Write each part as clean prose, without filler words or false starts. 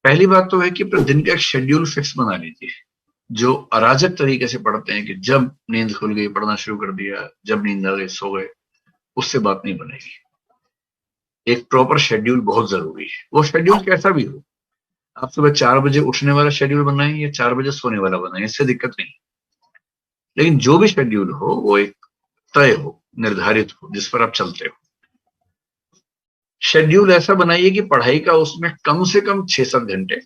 पहली बात तो है कि अपने दिन का एक शेड्यूल फिक्स बना लीजिए। जो अराजक तरीके से पढ़ते हैं कि जब नींद खुल गई पढ़ना शुरू कर दिया, जब नींद आ गई सो गए, उससे बात नहीं बनेगी। एक प्रॉपर शेड्यूल बहुत जरूरी है, वो शेड्यूल कैसा भी हो। आप सुबह 4 बजे उठने वाला शेड्यूल बनाएं या 4 बजे सोने वाला बनाएं, इससे दिक्कत नहीं। लेकिन जो भी शेड्यूल हो वो एक तय हो, निर्धारित हो, जिस पर आप चलते हो। शेड्यूल ऐसा बनाइए कि पढ़ाई का उसमें कम से कम 6-7 घंटे।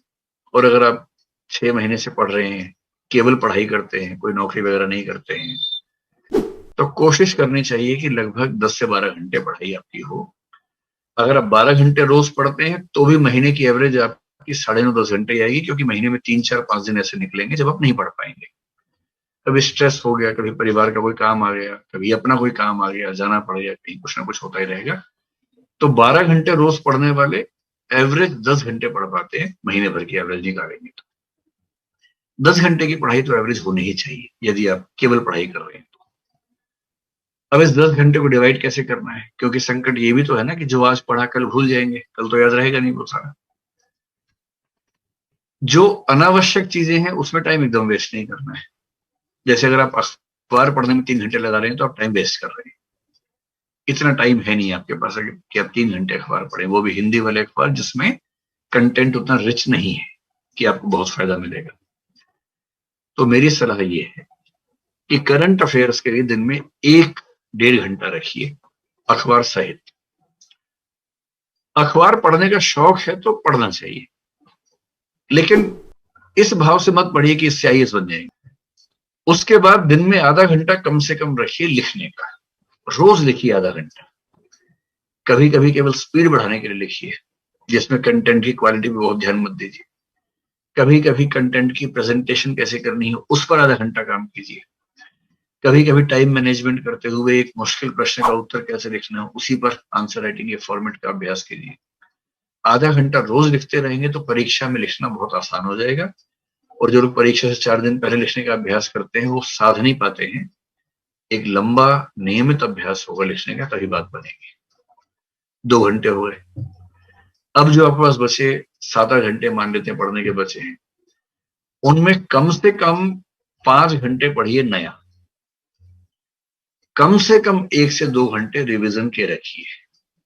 और अगर आप 6 महीने से पढ़ रहे हैं, केवल पढ़ाई करते हैं, कोई नौकरी वगैरह नहीं करते हैं, तो कोशिश करनी चाहिए कि लगभग 10 से 12 घंटे पढ़ाई आपकी हो। अगर आप 12 घंटे रोज पढ़ते हैं तो भी महीने की एवरेज आपकी 9.5-10 घंटे आएगी, क्योंकि महीने में 3-4-5 दिन ऐसे निकलेंगे जब आप नहीं पढ़ पाएंगे। कभी स्ट्रेस हो गया, कभी परिवार का कोई काम आ गया, कभी अपना कोई काम आ गया, जाना पड़ गया कहीं, कुछ ना कुछ होता ही रहेगा। तो 12 घंटे रोज पढ़ने वाले एवरेज 10 घंटे पढ़ पाते हैं, महीने भर की एवरेज निकालेंगे तो 10 घंटे की पढ़ाई तो एवरेज होनी ही चाहिए यदि आप केवल पढ़ाई कर रहे हैं तो। अब इस 10 घंटे को डिवाइड कैसे करना है, क्योंकि संकट ये भी तो है ना कि जो आज पढ़ा कल भूल जाएंगे, कल तो याद रहेगा नहीं वो सारा। जो अनावश्यक चीजें हैं उसमें टाइम एकदम वेस्ट नहीं करना है। जैसे अगर आप अखबार पढ़ने में 3 घंटे लगा रहे हैं तो आप टाइम वेस्ट कर रहे हैं। इतना टाइम है नहीं आपके पास कि आप 3 घंटे अखबार पढ़ें, वो भी हिंदी वाले अखबार जिसमें कंटेंट उतना रिच नहीं है कि आपको बहुत फायदा मिलेगा। तो मेरी सलाह ये है कि करंट अफेयर्स के लिए दिन में 1-1.5 घंटा रखिए, अखबार सहित। अखबार पढ़ने का शौक है तो पढ़ना चाहिए, लेकिन इस भाव से मत पढ़िए कि इससे आईएएस बन जाएंगे। उसके बाद दिन में आधा घंटा कम से कम रखिए लिखने का। रोज लिखिए आधा घंटा। कभी कभी केवल स्पीड बढ़ाने के लिए लिखिए, जिसमें कंटेंट की क्वालिटी पे बहुत ध्यान मत दीजिए। कभी कभी कंटेंट की प्रेजेंटेशन कैसे करनी है उस पर आधा घंटा काम कीजिए। कभी कभी टाइम मैनेजमेंट करते हुए एक मुश्किल प्रश्न का उत्तर कैसे लिखना है उसी पर आंसर राइटिंग के फॉर्मेट का अभ्यास कीजिए। आधा घंटा रोज लिखते रहेंगे तो परीक्षा में लिखना बहुत आसान हो जाएगा। और जो लोग परीक्षा से 4 दिन पहले लिखने का अभ्यास करते हैं वो साध नहीं पाते हैं। एक लंबा नियमित अभ्यास होगा लिखने का, तभी बात बनेगी। 2 घंटे हो गए। अब जो आपके पास बचे 7-8 घंटे मान लेते हैं पढ़ने के बचे हैं, उनमें कम से कम 5 घंटे पढ़िए नया। कम से कम 1 से 2 घंटे रिवीजन के रखिए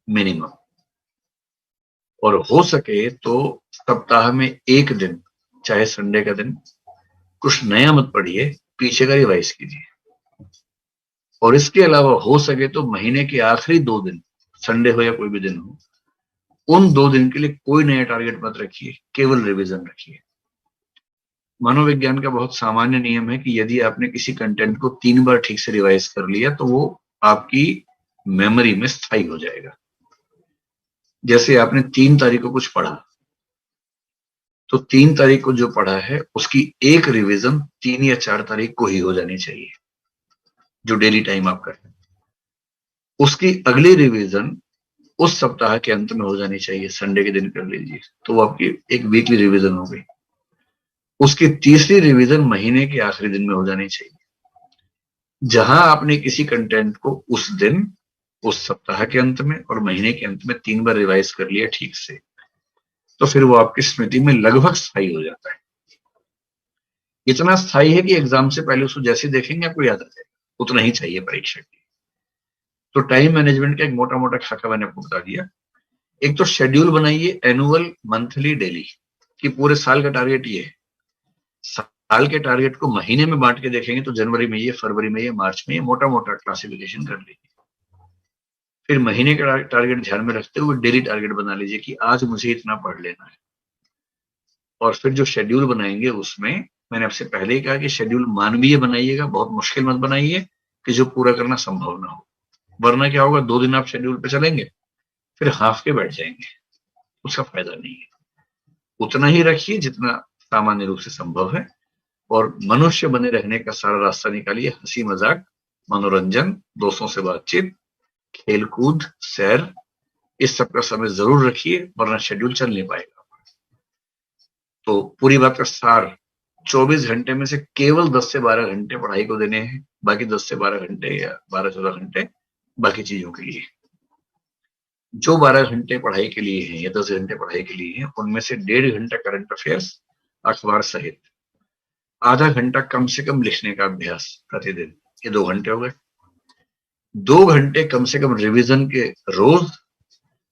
मिनिमम। और हो सके तो सप्ताह में एक दिन, चाहे संडे का दिन, कुछ नया मत पढ़िए, पीछे का रिवाइज कीजिए। और इसके अलावा हो सके तो महीने के आखिरी 2 दिन, संडे हो या कोई भी दिन हो, उन 2 दिन के लिए कोई नया टारगेट मत रखिए, केवल रिवीजन रखिए। मनोविज्ञान का बहुत सामान्य नियम है कि यदि आपने किसी कंटेंट को 3 बार ठीक से रिवाइज कर लिया तो वो आपकी मेमोरी में स्थायी हो जाएगा। जैसे आपने 3 तारीख को कुछ पढ़ा, तो 3 तारीख को जो पढ़ा है उसकी एक रिवीजन 3 या 4 तारीख को ही हो जानी चाहिए, जो डेली टाइम आपका है। उसकी अगली रिवीजन उस सप्ताह के अंत में हो जानी चाहिए, संडे के दिन कर लीजिए, तो वो आपकी एक वीकली रिवीजन हो गई। उसकी तीसरी रिवीजन महीने के आखिरी दिन में हो जानी चाहिए। जहां आपने किसी कंटेंट को उस दिन, उस सप्ताह के अंत में और महीने के अंत में 3 बार रिवाइज कर लिया ठीक से, तो फिर वो आपकी स्मृति में लगभग स्थायी हो जाता है। इतना स्थायी है कि एग्जाम से पहले उसको जैसे देखेंगे आपको याद आ जाएगा। उतना ही चाहिए परीक्षा के लिए। तो टाइम मैनेजमेंट का एक मोटा मोटा खाका मैंने आपको बता दिया। एक तो शेड्यूल बनाइए, एनुअल, मंथली, डेली, कि पूरे साल का टारगेट ये है। साल के टारगेट को महीने में बांट के देखेंगे तो जनवरी में ये, फरवरी में ये, मार्च में ये, मोटा मोटा क्लासिफिकेशन कर लीजिए। फिर महीने का टारगेट ध्यान में रखते हुए डेली टारगेट बना लीजिए कि आज मुझे इतना पढ़ लेना है। और फिर जो शेड्यूल बनाएंगे उसमें मैंने आपसे पहले ही कहा कि शेड्यूल मानवीय बनाइएगा, बहुत मुश्किल मत बनाइए कि जो पूरा करना संभव ना हो। वरना क्या होगा, 2 दिन आप शेड्यूल पे चलेंगे, फिर हाफ के बैठ जाएंगे, उसका फायदा नहीं है। उतना ही रखिए जितना सामान्य रूप से संभव है। और मनुष्य बने रहने का सारा रास्ता निकालिए, हंसी मजाक, मनोरंजन, दोस्तों से बातचीत, खेलकूद, सैर, इस सब का समय जरूर रखिए, वरना शेड्यूल चल नहीं पाएगा। तो पूरी बात का सार, 24 घंटे में से केवल 10 से 12 घंटे पढ़ाई को देने हैं, बाकी 10 से 12 घंटे या 12-14 घंटे बाकी चीजों के लिए। जो 12 घंटे पढ़ाई के लिए हैं या 10 घंटे पढ़ाई के लिए हैं, उनमें से 1.5 घंटा करंट अफेयर्स अखबार सहित, आधा घंटा कम से कम लिखने का अभ्यास प्रतिदिन, ये 2 घंटे हो गए। 2 घंटे कम से कम रिवीजन के रोज,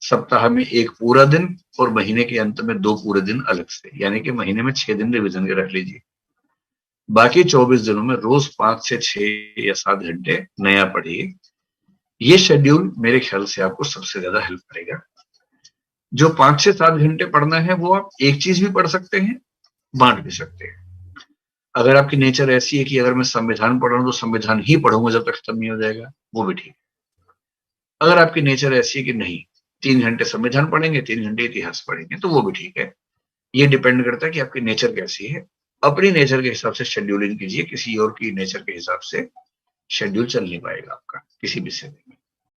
सप्ताह में 1 पूरा दिन और महीने के अंत में 2 पूरे दिन अलग से, यानी कि महीने में 6 दिन रिवीजन के रख लीजिए। बाकी 24 दिनों में रोज 5 से 6 या 7 घंटे नया पढ़िए। ये शेड्यूल मेरे ख्याल से आपको सबसे ज्यादा हेल्प करेगा। जो 5 से 7 घंटे पढ़ना है वो आप एक चीज भी पढ़ सकते हैं, बांट भी सकते हैं। अगर आपकी नेचर ऐसी है कि अगर मैं संविधान पढ़ रहा हूं तो संविधान ही पढ़ूंगा जब तक खत्म नहीं हो जाएगा, वो भी ठीक है। अगर आपकी नेचर ऐसी है कि नहीं, 3 घंटे संविधान पढ़ेंगे, 3 घंटे इतिहास पढ़ेंगे, तो वो भी ठीक है। ये डिपेंड करता है कि आपकी नेचर कैसी है। अपनी नेचर के हिसाब से शेड्यूलिंग कीजिए, किसी और की नेचर के हिसाब से शेड्यूल चल नहीं पाएगा आपका किसी भी समय में।